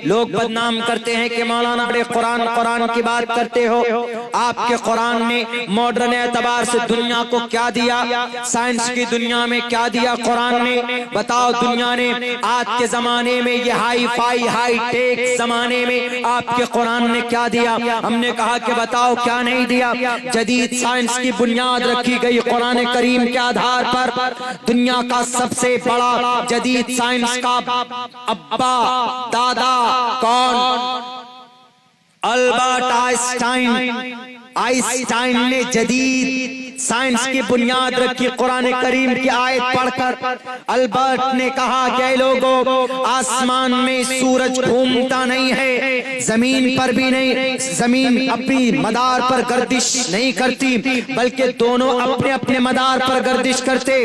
लोग बदनाम करते हैं कि मौलाना बड़े कुरान की बात करते हो। आपके कुरान ने मॉडर्न एतबार से दुनिया को क्या दिया, साइंस की दुनिया में क्या दिया कुरान ने? बताओ, दुनिया ने आज के जमाने में, ये हाई फाई हाई टेक जमाने में आपके कुरान ने क्या दिया? हमने कहा कि बताओ क्या नहीं दिया। जदीद साइंस की बुनियाद रखी गई कुरान करीम के आधार पर। दुनिया का सबसे बड़ा जदीद साइंस का अब्बा दादा कौन? अल्बर्ट आइंस्टाइन ने जदीद साइंस की बुनियाद रखी कुरान करीम की आयत पढ़कर। अल्बर्ट ने कहा कि लोगों, आसमान में सूरज घूमता नहीं है, जमीन पर भी नहीं, जमीन अपनी मदार पर गर्दिश नहीं करती, बल्कि दोनों अपने अपने मदार पर गर्दिश करते।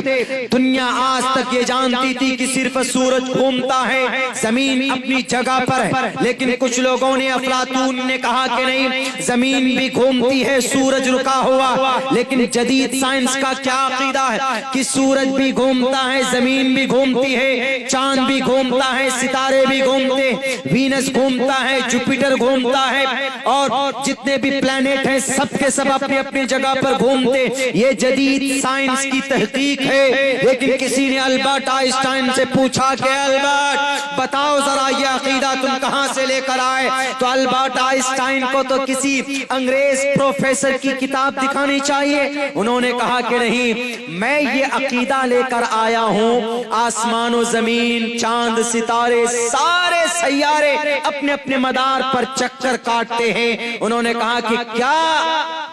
दुनिया आज तक ये जानती थी कि सिर्फ सूरज घूमता है, जमीन अपनी जगह पर है। लेकिन कुछ लोगों ने, अफलातून ने कहा कि नहीं, जमीन भी घूमती है, सूरज रुका हुआ। लेकिन जदीद साइंस का क्या अकीदा है कि सूरज भी घूमता है, जमीन भी घूमती है, चांद भी घूमता है, सितारे भी घूमते, वीनस घूमता है, जुपिटर घूमता है, और जितने भी प्लेनेट हैं सब के सब अपनी अपनी जगह पर घूमते। ये जदीद साइंस की तहकीक है। लेकिन किसी ने अल्बर्ट आइंस्टाइन से पूछा कि अल्बर्ट बताओ जरा ये अकीदा तुम कहां से लेकर आए? तो अल्बर्ट आइंस्टाइन को तो किसी अंग्रेज प्रोफेसर की किताब दिखानी चाहिए। उन्होंने कहा कि नहीं, मैं ये अकीदा लेकर आया हूं, आसमान और जमीन, चांद, सितारे, सारे सैयारे अपने अपने मदार पर चक्कर काटते हैं। उन्होंने कहा कि क्या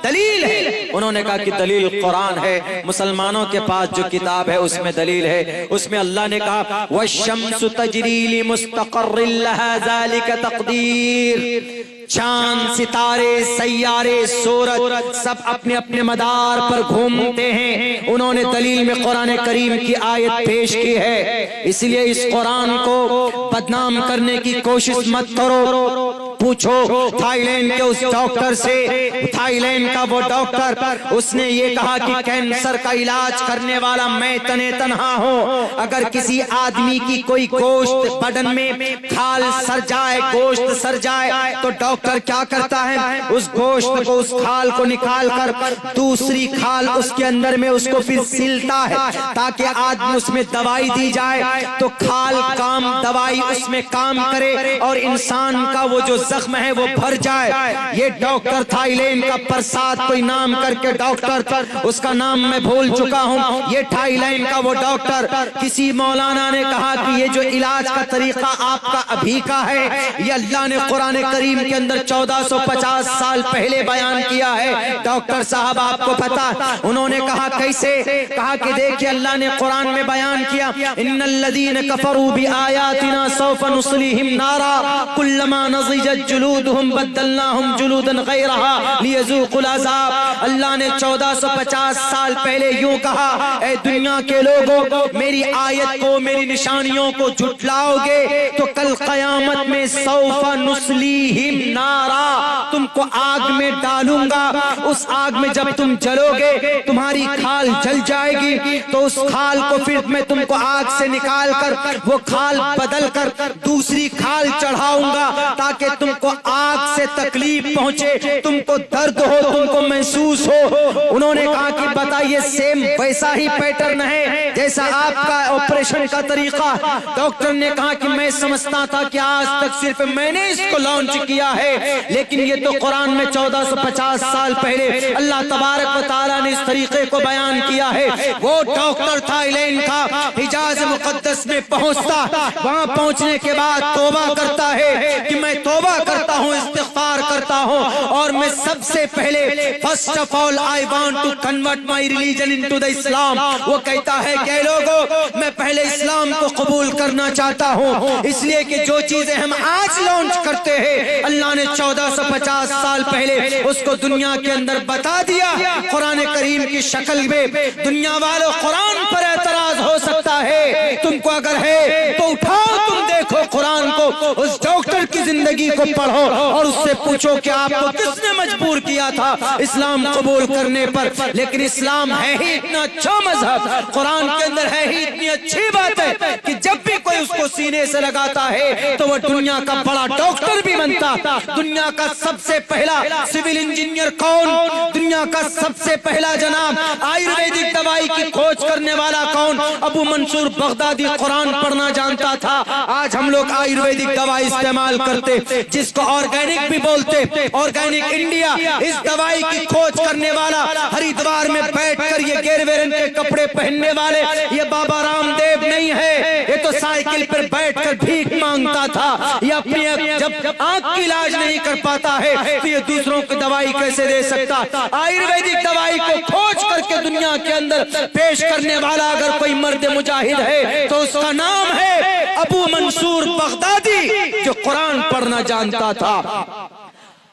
दलील है? उन्होंने कहा कि दलील कुरान है। मुसलमानों के पास जो किताब है उसमें दलील है। उसमें अल्लाह ने कहा वश्शम्सु तजरी लिमुस्तक़र्रिन लहा ज़ालिका तक़दीर। चांद, सितारे, सैयारे, सूरज सब अपने अपने मदार पर घूमते हैं। उन्होंने दलील में कुरान करीम की आयत पेश की है। इसलिए इस कुरान को बदनाम करने की कोशिश मत करो। पूछो थाईलैंड के उस डॉक्टर से, थाईलैंड का वो डॉक्टर, उसने ये कहा कि कैंसर का इलाज करने वाला मैं तने तनहा हूँ। अगर किसी आदमी की कोई गोश्त बदन में खाल सर जाए, गोश्त सर जाए, तो डॉक्टर क्या करता है? उस गोश्त को, उस खाल को निकाल कर दूसरी खाल उसके अंदर में उसको फिर सिलता है ताकि आदमी उसमें दवाई दी जाए, तो खाल काम, दवाई उसमें काम करे और इंसान का वो जो जख्म है वो भर जाए। ये डॉक्टर थाईलैंड का प्रसाद कोई नाम करके डॉक्टर, उसका नाम मैं भूल चुका हूँ। ये थाईलैंड का वो डॉक्टर, किसी मौलाना ने कहा कि ये जो इलाज का तरीका आपका अभी का है, ये अल्लाह ने कुरान करीम के अंदर 1450 साल पहले बयान किया है। डॉक्टर साहब आपको पता? उन्होंने कहा कैसे? कहा कि देखिए अल्लाह ने कुरान में बयान किया, इन्नल्लज़ीन कफरू बिआयातिना सौफ नुस्लिहिम नारा कुल्लमा नज़िजत जुलूदुहुम बद्दलनाहुम जुलूदन गैरहा लियज़ूक़ुल अज़ाब। अल्लाह ने 1450 साल पहले यूं कहा, ए दुनिया के लोगों, मेरी आयत को, मेरी निशानियों को झुटलाओगे तो कल क़यामत में सौफ़ा नुस्लिहिम नारा, तुमको आग में डालूंगा। उस आग में जब तुम जलोगे तुम्हारी खाल जल जाएगी, तो उस खाल को फिर मैं तुमको आग से निकाल कर वो खाल बदल कर दूसरी खाल चढ़ाऊंगा ताकि तुमको आग से तकलीफ पहुंचे, तुमको दर्द हो, तुमको महसूस हो। उन्होंने कहा कि बताइए, सेम वैसा ही पैटर्न है जैसा आपका ऑपरेशन का तरीका? डॉक्टर ने कहा कि मैं समझता था कि आज तक सिर्फ मैंने इसको लॉन्च किया है, लेकिन ये तो कुरान में 1450 साल पहले अल्लाह तबारक व तआला ने इस तरीके को बयान किया है। वो डॉक्टर थाईलैंड का हिजाज मुकद्दस में पहुंचता, वहां पहुंचने के बाद तौबा करता है कि मैं तौबा करता हूं, इस्तिग़फ़ार करता हूं, और मैं सबसे पहले first of all I want to convert my religion into the Islam. वो कहता है कि लोगों, मैं पहले इस्लाम को कबूल करना चाहता हूं, इसलिए कि जो चीजें हम आज लॉन्च करते हैं अल्लाह ने 1450 साल पहले उसको दुनिया के अंदर बता दिया कुरान करीम की शक्ल में। दुनिया वालों, कुरान पर एतराज हो सकता है, तुमको अगर है तो उठाओ, तुम देखो कुरान को, उस डॉक्टर की जिंदगी को पढ़ो और उससे पूछो कि आपको किसने मजबूर किया था इस्लाम कबूल करने पर। लेकिन इस्लाम है ही इतना अच्छा मजहब, कुरान के अंदर है ही इतनी अच्छी बात है कि जब भी कोई उसको सीने से लगाता है तो वह दुनिया का बड़ा डॉक्टर भी बनता। दुनिया का सबसे पहला सिविल इंजीनियर कौन, दुनिया का सबसे पहला जनाब आयुर्वेदिक दवाई की खोज करने वाला कौन, अबू मंसूर बगदादी कुरान पढ़ना जानता था। आज हम लोग आयुर्वेदिक दवाई इस्तेमाल करते जिसको ऑर्गेनिक भी बोलते, ऑर्गेनिक इंडिया। इस दवाई की खोज करने वाला हरिद्वार में बैठकर ये गेरवे रंग के कपड़े पहनने वाले ये बाबा रामदेव नहीं है, ये तो साइकिल पर बैठकर भीख मांगता था। ये अपनी जब आंख की इलाज नहीं कर पाता है तो ये दूसरों को दवाई कैसे दे सकता। आयुर्वेदिक दवाई को खोज करके दुनिया के अंदर पेश करने वाला अगर कोई मर्द मुजाहिद है तो उसका नाम है अबू मंसूर बगदादी, जो कुरान पढ़ना जानता था।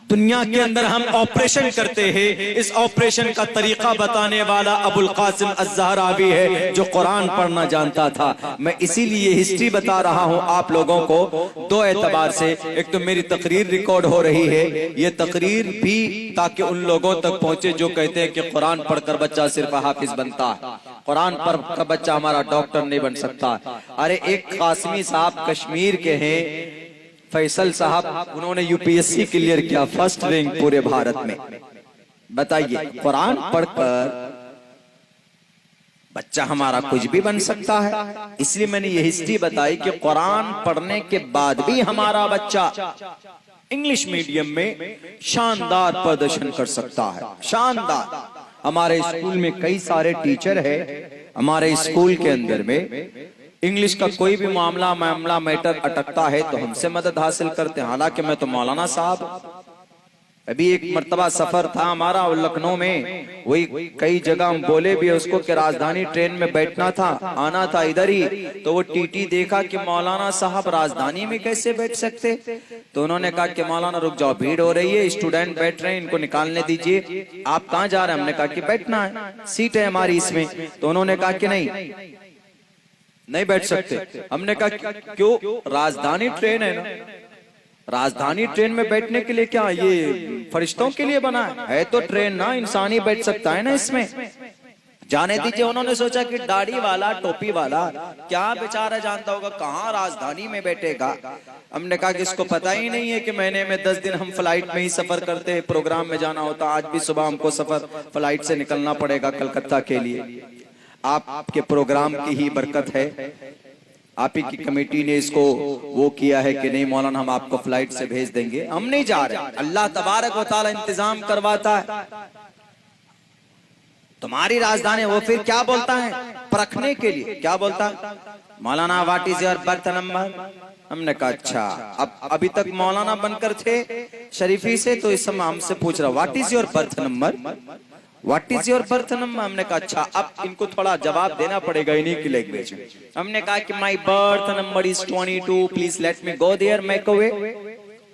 दुनिया के अंदर हम ऑपरेशन करते हैं, इस ऑपरेशन का तरीका बताने वाला अबुल कासिम अज़्ज़हरावी है जो कुरान पढ़ना जानता था। मैं इसीलिए हिस्ट्री बता रहा हूं आप लोगों को दो एतबार से। एक तो मेरी तकरीर रिकॉर्ड हो रही है, ये तकरीर भी ताकि उन लोगों तक पहुंचे जो कहते हैं कि कुरान पढ़कर बच्चा सिर्फ हाफिज बनता है, कुरान पढ़कर बच्चा हमारा डॉक्टर नहीं बन सकता। अरे एक कासमी साहब कश्मीर के हैं, फैसल साहब, उन्होंने यूपीएससी क्लियर किया, फर्स्ट रैंक पूरे भारत में। बताइए, कुरान पढ़कर बच्चा हमारा कुछ भी बन सकता है। इसलिए मैंने ये हिस्ट्री बताई कि कुरान पढ़ने के बाद भी हमारा बच्चा इंग्लिश मीडियम में शानदार प्रदर्शन कर सकता है, शानदार। हमारे स्कूल में कई सारे टीचर है, हमारे स्कूल के अंदर में इंग्लिश का कोई भी मामला मैटर अटकता है तो हमसे मदद हासिल करते हैं। हालांकि मैं तो मौलाना साहब, अभी एक मर्तबा सफर था हमारा और लखनऊ में, वही कई जगह हम बोले भी उसको कि राजधानी ट्रेन में बैठना था, आना था इधर ही, तो वो टीटी देखा कि मौलाना साहब राजधानी में कैसे बैठ सकते, तो उन्होंने कहा कि मौलाना रुक जाओ, भीड़ हो रही है, स्टूडेंट बैठ रहे हैं, इनको निकालने दीजिए। आप कहाँ जा रहे हैं? हमने कहा कि बैठना है, सीट है हमारी इसमें। तो उन्होंने कहा कि नहीं बैठ सकते। हमने कहा क्यों? राजधानी ट्रेन है ना, राजधानी ट्रेन में बैठने के लिए क्या ये फरिश्तों के लिए बना है? तो ट्रेन ना, इंसान ही बैठ सकता है ना इसमें, जाने दीजिए। उन्होंने सोचा कि दाढ़ी वाला टोपी वाला क्या बेचारा जानता होगा कहाँ राजधानी में बैठेगा। हमने कहा कि इसको पता ही नहीं है कि महीने में 10 दिन हम फ्लाइट में ही सफर करते हैं, प्रोग्राम में जाना होता। आज भी सुबह हमको सफर फ्लाइट से निकलना पड़ेगा कलकत्ता के लिए। आपके प्रोग्राम की ही बरकत है, आप ही की कमेटी ने इसको वो किया है कि नहीं मौलाना हम आपको फ्लाइट से भेज देंगे। हम नहीं जा रहे, अल्लाह तबारक व तआला इंतजाम करवाता है। तुम्हारी राजधानी, वो फिर क्या बोलता है परखने के लिए, क्या बोलता है? मौलाना what is your birth number? हमने कहा अच्छा। अब अभी तक मौलाना बनकर थे शरीफी से, तो इस समय हमसे पूछ रहा what is your birth number, what is your birth number? हमने कहा अच्छा, अब इनको थोड़ा जवाब देना पड़ेगा इन्हीं की लैंग्वेज में। हमने कहा कि my birth number is 22, please let me go there make away.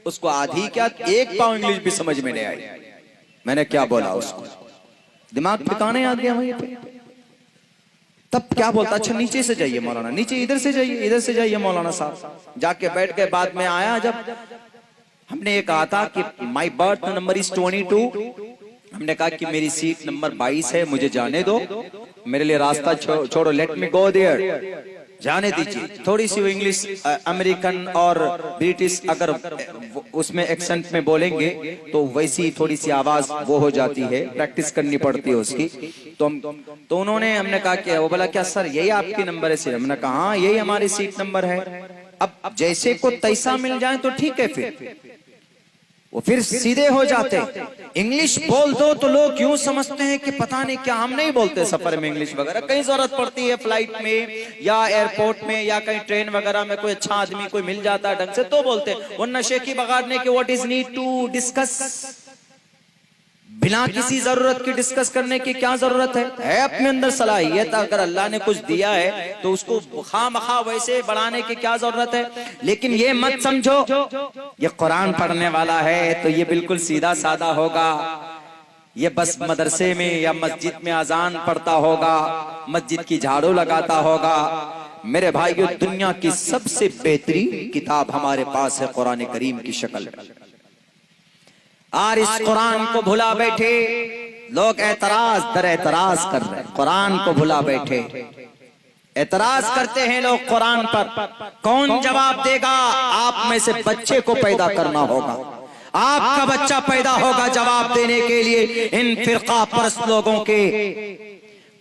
उसको आधी क्या एक पाव इंग्लिश भी समझ में नहीं आई। मैंने क्या बोला उसको, दिमाग ठिकाने आ गया वहीं पे। तब क्या बोलता, अच्छा नीचे से जाइए मौलाना, नीचे इधर से जाइए, इधर से जाइए मौलाना साहब। जाके बैठ गए। बाद में आया जब हमने ये कहा था कि माई बर्थ नंबर इज 22, हमने कहा कि मेरी सीट नंबर 22 है, मुझे जाने दो, मेरे लिए रास्ता छोड़ो, लेट मी गो देयर, जाने दीजिए। थोड़ी सी वो इंग्लिश अमेरिकन और ब्रिटिश अगर उसमें एक्सेंट में बोलेंगे तो वैसी थोड़ी सी आवाज वो हो जाती है, प्रैक्टिस करनी पड़ती है उसकी। तो उन्होंने, हमने कहा कि वो बोला क्या सर यही आपकी नंबर है सीट? हमने कहा हाँ यही हमारी सीट नंबर है। अब जैसे को तैसा मिल जाए तो ठीक है, फिर वो फिर सीधे हो जाते। इंग्लिश बोल दो तो लोग क्यों समझते हैं कि पता नहीं क्या, हम नहीं बोलते सफर में इंग्लिश वगैरह। कहीं जरूरत पड़ती है फ्लाइट में या एयरपोर्ट में या कहीं ट्रेन वगैरह में, कोई अच्छा आदमी कोई मिल जाता है ढंग से तो बोलते, वो नशे की बगाड़ने के what is need to discuss, बिना किसी जरूरत की डिस्कस करने की क्या जरूरत है अपने अंदर सलाहियत अगर अल्लाह ने कुछ दिया है तो उसको खामखा वैसे बढ़ाने की क्या जरूरत है। लेकिन ये मत समझो ये कुरान पढ़ने वाला है तो ये बिल्कुल सीधा साधा होगा, ये बस मदरसे में या मस्जिद में अजान पढ़ता होगा, मस्जिद की झाड़ू लगाता होगा, मेरे भाइयों, दुनिया की सबसे बेहतरीन किताब हमारे पास है कुरान करीम की शक्ल। और इस कुरान को भुला बैठे लोग एतराज दर एतराज कर रहे हैं। कुरान को भुला बैठे एतराज करते हैं लोग कुरान पर। कौन जवाब देगा? आप में से बच्चे को पैदा करना होगा, आपका बच्चा पैदा होगा जवाब देने के लिए इन फिरका परस्त लोगों के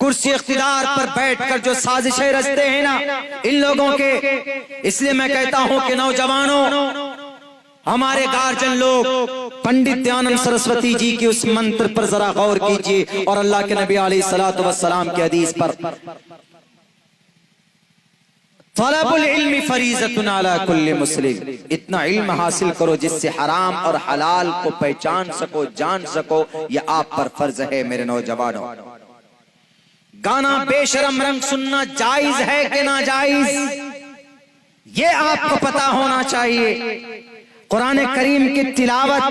कुर्सी इख्तिदार पर बैठकर जो साजिशें रचते हैं ना, इन लोगों के। इसलिए मैं कहता हूं कि नौजवानों, हमारे गार्जियन लोग पंडित दयानंद सरस्वती जी की उस मंत्र पर जरा गौर कीजिए और अल्लाह के नबी अलैहिस्सलातु वस्सलाम की हदीस पर। तलबुल इल्मी फरीज़तुन अला कुल्ली मुस्लिम, इतना इल्म हासिल करो जिससे हराम और हलाल को पहचान सको, जान सको, यह आप पर फर्ज है। मेरे नौजवानों, गाना बेशरम रंग सुनना जायज है कि ना जायज, ये आपको पता होना चाहिए। कुरान करीम की तिलावत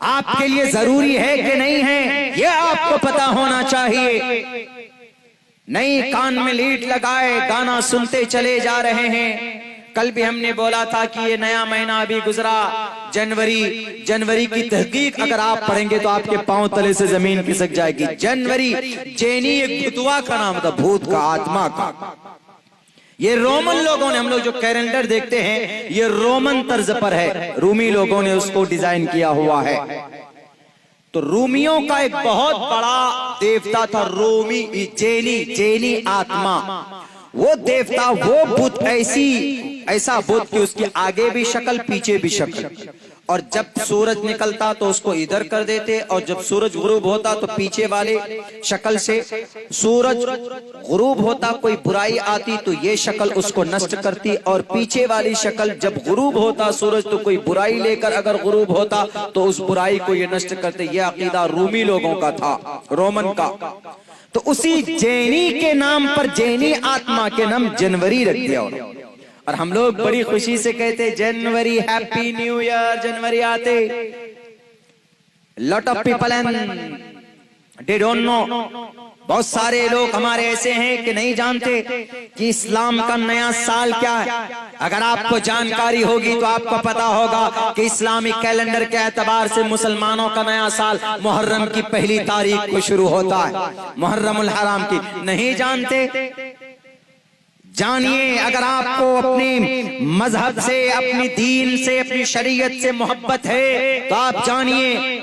आपके लिए जरूरी है कि नहीं है, ये आपको पता होना चाहिए। नहीं कान में लीड लगाए गाना सुनते चले जा रहे हैं। कल भी हमने बोला था कि ये नया महीना अभी गुजरा, जनवरी की तहकीक अगर आप पढ़ेंगे तो आपके पांव तले से जमीन खिसक जाएगी। जनवरी जेनी एक भुतवा का नाम था, भूत का, आत्मा का। ये रोमन लोगों ने, हम लोग जो कैलेंडर देखते हैं ये रोमन तर्ज पर है, रूमी लोगों ने उसको डिजाइन किया हुआ है। तो रूमियों का एक बहुत बड़ा देवता था रोमी, जेनी आत्मा। वो देवता, वो बुत ऐसा बुत कि उसके आगे भी शक्ल पीछे भी शक्ल, और जब सूरज निकलता तो उसको इधर कर देते, और जब सूरज गुरूब होता तो पीछे वाले शक्ल से। सूरज गुरूब होता, कोई बुराई आती तो ये शक्ल उसको नष्ट करती, और पीछे वाली शक्ल जब गुरूब होता सूरज तो कोई बुराई लेकर अगर गुरूब होता तो उस बुराई को ये नष्ट करते। ये अकीदा रूमी लोगों का था, रोमन का। तो उसी जेनी के नाम पर, जेनी आत्मा के नाम जनवरी रख दिया। और हम लोग बड़ी खुशी से कहते जनवरी, हैप्पी न्यू ईयर। जनवरी आते lot of people and they don't know, बहुत सारे लोग हमारे ऐसे हैं कि नहीं जानते कि इस्लाम का नया साल क्या है। अगर आपको जानकारी होगी तो आपको पता होगा कि इस्लामी कैलेंडर के एतबार से मुसलमानों का नया साल मुहर्रम की पहली तारीख को शुरू होता है, मुहर्रमुल हराम की। नहीं जानते? जानिए, अगर आपको अपने मजहब से, अपनी दीन से, अपनी शरीयत से मोहब्बत है तो आप जानिए,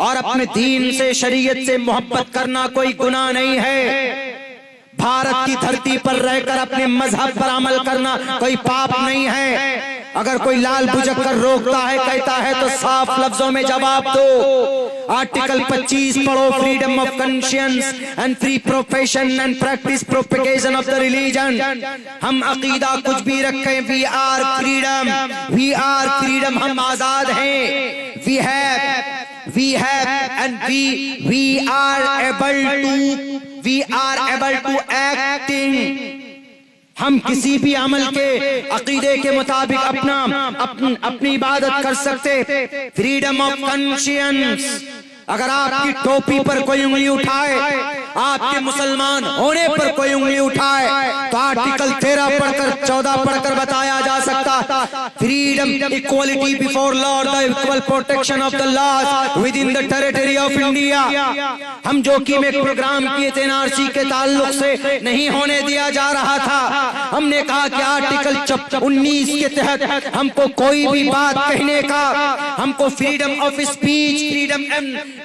और अपने दीन से, शरीयत से मोहब्बत करना कोई गुनाह नहीं है। भारत की धरती पर रहकर अपने मजहब पर अमल करना कोई पाप नहीं है। अगर कोई लाल बुझक कर रोकता है, कहता है तो साफ लफ्जों में जवाब दो। आर्टिकल 25 पढ़ो, freedom of conscience and free profession and practice propagation of the religion. हम अकीदा कुछ भी रखें, we are freedom, we are freedom, हम आजाद हैं। we have and we are able to acting। हम किसी भी अमल के अकीदे के मुताबिक अपनी इबादत कर सकते। Freedom of conscience. अगर आपकी टोपी पर कोई उंगली उठाए, आपके मुसलमान होने पर कोई उंगली उठाए, तो आर्टिकल 13 पढ़कर 14 पढ़कर बताया जा सकता। Freedom, equality before law, the equal protection of the laws within the territory of India. हम जो कि एक प्रोग्राम किए थे एनआरसी के ताल्लुक से, नहीं होने दिया जा रहा था। हमने कहा कि आर्टिकल 19 के तहत हमको कोई भी बात कहने का, हमको freedom of speech, freedom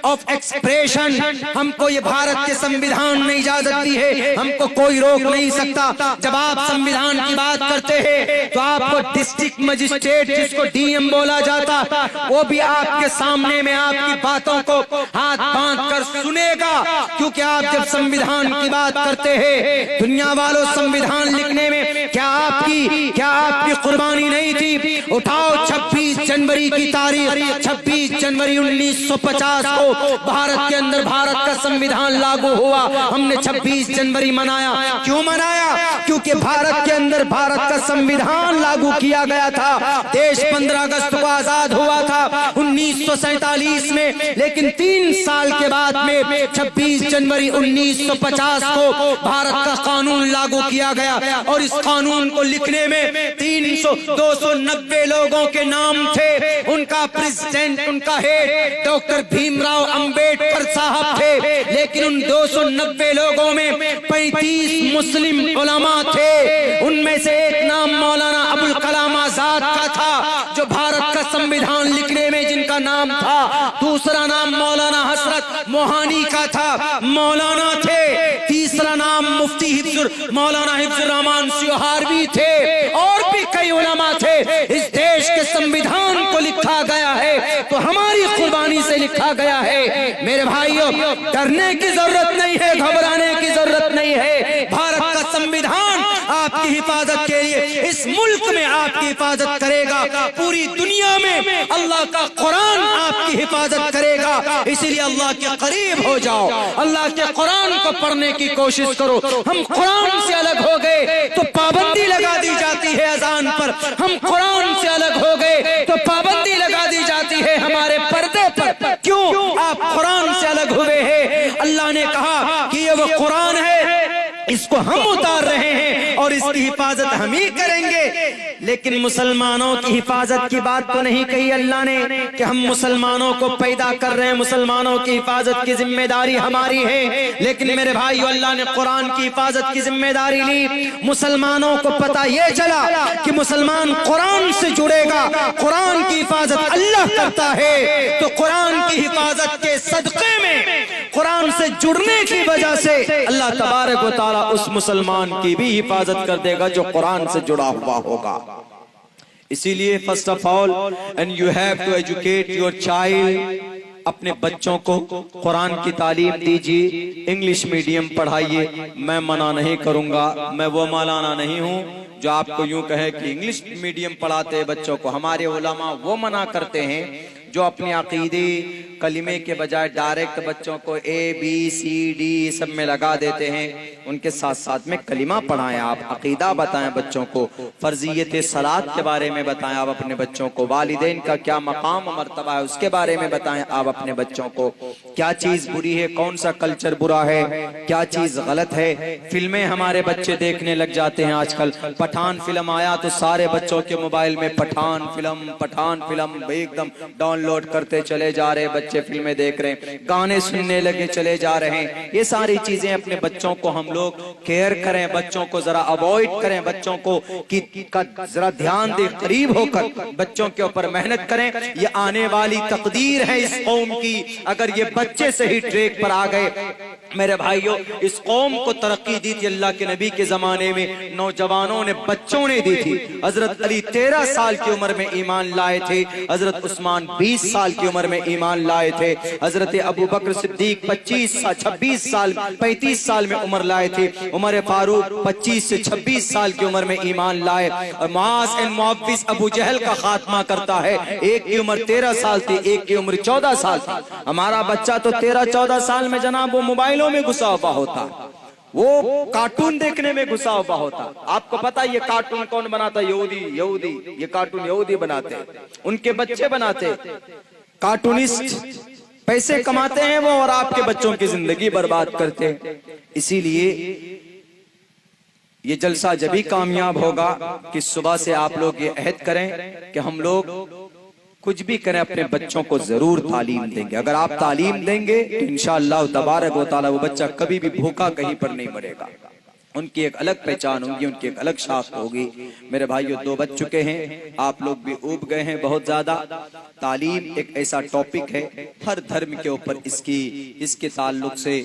of expression, हमको ये भारत के संविधान ने इजाजत दी है, हमको कोई रोक नहीं सकता। जब आप संविधान की बात करते हैं तो आपको डिस्ट्रिक्ट मजिस्ट्रेट, जिसको डीएम बोला जाता, वो भी आपके सामने में आपकी बातों को हाथ बांध कर सुनेगा, क्योंकि आप जब संविधान की बात करते हैं, दुनिया वालों, संविधान लिखने में क्या आपकी कुर्बानी नहीं थी? उठाओ 26 जनवरी की तारीख, 26 जनवरी 1950 को भारत के अंदर भारत का संविधान लागू हुआ। हमने 26 जनवरी मनाया। क्यों मनाया? क्योंकि भारत के अंदर भारत का संविधान लागू किया गया था। देश 15 अगस्त को आजाद हुआ था। 1947 में, लेकिन 3 साल के बाद में 26 जनवरी 1950 को भारत का कानून लागू किया गया और इस कानून को लिखने में 290 लोगों के नाम थे। उनका प्रेसिडेंट, उनका हेड डॉक्टर भीमराव अंबेडकर साहब थे, लेकिन उन 290 लोगों में 35 मुस्लिम उलमा थे। उनमें से एक नाम मौलाना अबुल कलाम आजाद का था, जो भारत का संविधान लिखने में जिनका नाम था। दूसरा नाम मौलाना हसरत मोहानी का था, मौलाना थे। तीसरा नाम मुफ्ती मौलाना हिफ्जुर रहमान सियोहारवी थे, और भी कई उलमा थे। इस देश के संविधान को लिखा गया है तो हमारी कुर्बानी से लिखा गया है। मेरे भाइयों, डरने की जरूरत नहीं है, घबराने की जरूरत नहीं है। भारत का संविधान आपकी हिफाजत के लिए, इस मुल्क में आपकी हिफाजत करेगा, पूरी दुनिया में अल्लाह का कुरान आपकी हिफाजत करेगा। इसीलिए अल्लाह के करीब हो जाओ, अल्लाह के कुरान को पढ़ने की कोशिश करो। हम कुरान से अलग हो गए तो पाबंदी लगा दी जाती है अजान पर, हम कुरान से अलग हो गए तो पाबंदी लगा दी जाती है हमारे पर्दे पर। क्यों? आप कुरान से अलग हुए हैं। अल्लाह ने कहा कि ये वो कुरान है, इसको हम उतार रहे हैं और इसकी हिफाजत हम ही करेंगे। लेकिन मुसलमानों की हिफाजत की बात तो नहीं कही अल्लाह ने कि हम मुसलमानों को पैदा कर रहे हैं, मुसलमानों की हिफाजत की जिम्मेदारी हमारी है। लेकिन मेरे भाइयों, अल्लाह ने कुरान की हिफाजत की जिम्मेदारी ली। मुसलमानों को पता ये चला कि मुसलमान कुरान से जुड़ेगा, कुरान की हिफाजत अल्लाह करता है, तो कुरान की हिफाजत के सदक़े में, कुरान से जुड़ने की वजह से अल्लाह तबारक व तआला उस मुसलमान की भी हिफाजत कर देगा जो कुरान से जुड़ा हुआ होगा। इसीलिए first of all, and you have to educate your child, अपने बच्चों को कुरान की तालीम दीजिए, इंग्लिश मीडियम पढ़ाइए। मैं मना नहीं करूंगा, मैं वो मौलाना नहीं हूँ जो आपको यूं कहे कि इंग्लिश मीडियम पढ़ाते हैं बच्चों को। हमारे उलमा वो मना करते हैं जो अपने अकीदे कलिमे के बजाय डायरेक्ट बच्चों को ABCD सब में लगा देते हैं। उनके साथ साथ में कलिमा पढ़ाएं, आप अकीदा बताएं बच्चों को, फर्जियत सलात के बारे में बताएं आप अपने बच्चों को, वालिदैन का क्या मकाम मर्तबा है उसके बारे में बताएं आप अपने बच्चों को। क्या चीज बुरी है, कौन सा कल्चर बुरा है, क्या चीज गलत है। फिल्में हमारे बच्चे देखने लग जाते हैं आजकल। पठान फिल्म आया तो सारे बच्चों के मोबाइल में पठान फिल्म एकदम डाउनलोड करते चले जा रहे, बच्चे फिल्में देख रहे हैं, गाने सुनने लगे चले जा रहे हैं। ये सारी चीजें अपने बच्चों को हम लोग केयर करें, बच्चों को जरा अवॉइड करें, बच्चों को जरा ध्यान दे, करीब होकर बच्चों के ऊपर मेहनत करें। ये आने वाली तकदीर है इस कौम की। अगर ये बच्चे सही ट्रैक पर आ गए, मेरे भाइयों, इस कौम को तरक्की दी थी अल्लाह के नबी के जमाने में, नौजवानों ने, बच्चों ने दी थी। हजरत अली 13 साल की उम्र में ईमान लाए थे, हजरत उस्मान 20 साल की उम्र में ईमान लाए थे, हजरत अबू बकर सिद्दीक 26 साल 35 साल में उम्र लाए थे, उमर फारूक 25 से 26 साल की उम्र में ईमान लाए। और मुआज़ एंड मुअव्विज़ अबू जहल का खात्मा करता है। एक की उम्र 13 साल थी, एक की उम्र 14 साल थी। हमारा बच्चा तो 13-14 साल में जनाब वो मोबाइलों में घुसा हुआ होता, वो कार्टून देखने में घुसा हुआ होता। आपको पता है ये कार्टून कौन बनाता? यहूदी। ये कार्टून यहूदी बनाते, उनके बच्चे बनाते, कार्टूनिस्ट पैसे कमाते हैं वो, और आपके बच्चों की जिंदगी बर्बाद करते हैं। इसीलिए ये जलसा जब भी कामयाब होगा कि सुबह से आप लोग ये अहद करें कि हम लोग कुछ भी करें अपने बच्चों को जरूर तालीम देंगे। अगर आप तालीम देंगे तो इंशाअल्लाह तबारक व तआला वो बच्चा कभी भी भूखा कहीं पर नहीं मरेगा। उनकी एक अलग पहचान होगी, उनकी एक अलग शाख होगी। मेरे भाइयों, 2 बज चुके हैं, आप लोग भी ऊब गए हैं बहुत ज्यादा। तालीम एक ऐसा टॉपिक है, हर धर्म के ऊपर इसके ताल्लुक से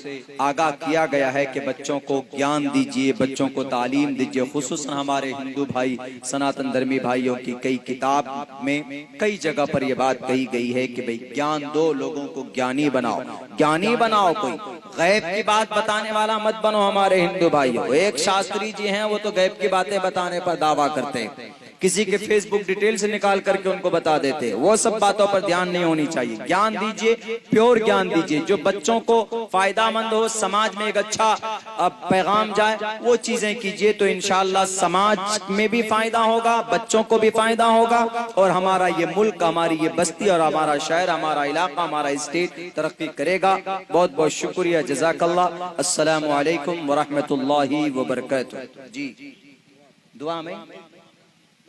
आगाह किया गया है कि बच्चों को ज्ञान दीजिए, बच्चों को तालीम दीजिए। खुसूसन हमारे हिंदू भाई, सनातन धर्मी भाइयों की कई किताब में कई जगह पर यह बात कही गई है कि भाई ज्ञान दो, लोगों को ज्ञानी बनाओ, ज्ञानी बनाओ, कोई गैब की बात बताने वाला मत बनो। हमारे हिंदू भाइयों, एक शास्त्री जी हैं वो तो गैब की बातें बताने पर दावा करते हैं, किसी के फेसबुक डिटेल से निकाल करके उनको बता देते हैं। वो सब बातों पर ध्यान नहीं होनी चाहिए। ज्ञान दीजिए, प्योर ज्ञान दीजिए, जो बच्चों को फायदामंद हो, समाज में एक अच्छा पैगाम जाए, वो चीजें कीजिए। तो इंशाअल्लाह समाज में भी फायदा होगा, बच्चों को भी फायदा होगा, और हमारा ये मुल्क, हमारी ये बस्ती और हमारा शहर, हमारा इलाका, हमारा स्टेट तरक्की करेगा। बहुत बहुत शुक्रिया, जज़ाकल्लाह। अस्सलामु अलैकुम व रहमतुल्लाहि व बरकातुहू। जी दुआ में